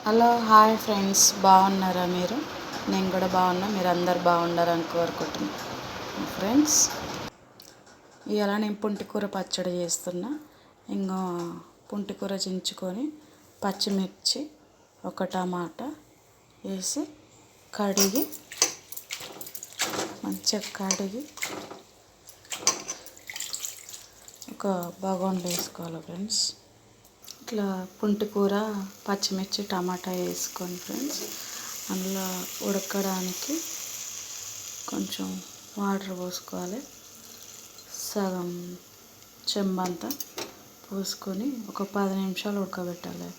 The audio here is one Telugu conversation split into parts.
హలో హాయ్ ఫ్రెండ్స్, బాగున్నారా మీరు? నేను కూడా బాగున్నా. మీరు అందరు బాగుండాలని కోరుకుంటున్నాను ఫ్రెండ్స్. ఇవాళ నేను పుంటికూర పచ్చడి చేస్తున్నా. ఇంకో పుంటికూర చించుకొని పచ్చిమిర్చి ఒక టమాటా వేసి మంచిగా కడిగి ఒక బగోన్లో వేసుకోవాలి ఫ్రెండ్స్. ఇట్లా పుంటికూర పచ్చిమిర్చి టమాటా వేసుకొని ఫ్రెండ్స్, అందులో ఉడకడానికి కొంచెం వాటర్ పోసుకోవాలి. సగం చెంబంతా పోసుకొని ఒక 10 నిమిషాలు ఉడకబెట్టాలి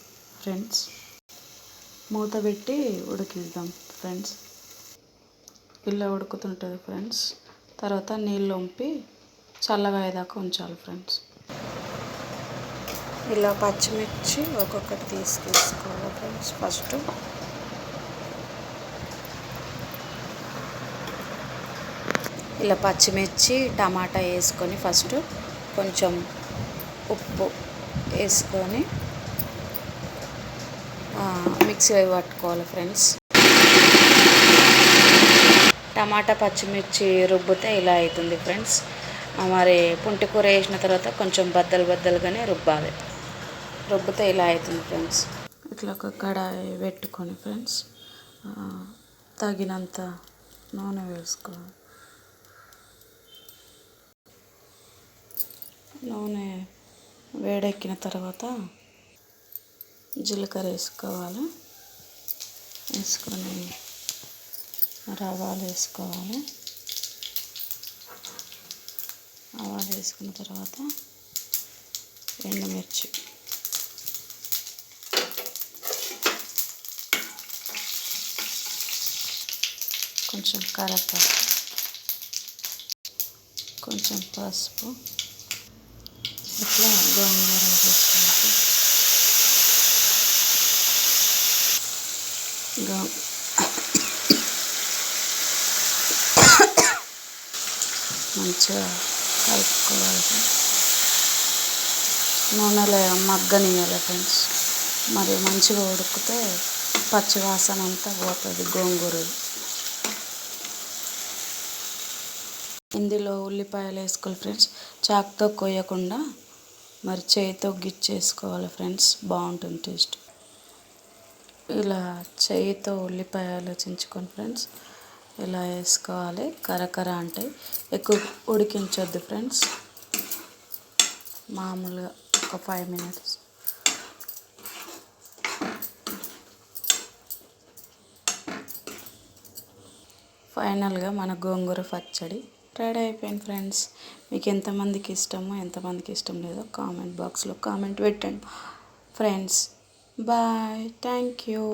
ఫ్రెండ్స్. మూత పెట్టి ఉడికిద్దాం ఫ్రెండ్స్. ఇలా ఉడుకుతుంటుంది ఫ్రెండ్స్. తర్వాత నీళ్ళు వంపి చల్లగా అయ్యేదాకా ఉంచాలి ఫ్రెండ్స్. ఇలా పచ్చిమిర్చి ఒక్కొక్కటి తీసుకోవాలి ఫ్రెండ్స్. ఫస్ట్ ఇలా పచ్చిమిర్చి టమాటా వేసుకొని ఫస్ట్ కొంచెం ఉప్పు వేసుకొని మిక్సీ పట్టుకోవాలి ఫ్రెండ్స్. టమాటా పచ్చిమిర్చి రుబ్బితే ఇలా అవుతుంది ఫ్రెండ్స్. మరి పుంటికూర వేసిన తర్వాత కొంచెం బద్దలుగానే రుబ్బితే ఇలా అవుతుంది ఫ్రెండ్స్. ఇట్లా ఒక కడాయి పెట్టుకొని ఫ్రెండ్స్, తగినంత నూనె వేసుకోవాలి. నూనె వేడెక్కిన తర్వాత జీలకర్ర వేసుకోవాలి. వేసుకొని ఆవాలు వేసుకోవాలి. ఆవాలు వేసుకున్న తర్వాత ఎండుమిర్చి, కొంచెం కరివేపాకు, కొంచెం పసుపు, ఇట్లా గోంగూర వేసుకోవాలి. మంచిగా కలుపుకోవాలి. నూనెలో మగ్గనియాలి ఫ్రెండ్స్. మరి మంచిగా ఉడికితే పచ్చివాసన అంతా పోతుంది గోంగూర. ఇందులో ఉల్లిపాయలు వేసుకోవాలి ఫ్రెండ్స్. చాకుతో కొయ్యకుండా మరి చేయితో గిచ్చేసుకోవాలి ఫ్రెండ్స్, బాగుంటుంది టేస్ట్. ఇలా చేయితో ఉల్లిపాయలు చించుకొని ఫ్రెండ్స్ ఇలా వేసుకోవాలి. కరకర అంటే ఎక్కువ ఉడికించొద్దు ఫ్రెండ్స్, మామూలుగా ఒక 5 minutes. ఫైనల్గా మన గోంగూర పచ్చడి రెడీ అయిపోయింది ఫ్రెండ్స్. మీకు ఎంతమందికి ఇష్టమో ఎంతమందికి ఇష్టం లేదో కామెంట్ బాక్స్లో కామెంట్ పెట్టండి ఫ్రెండ్స్. Bye, thank you.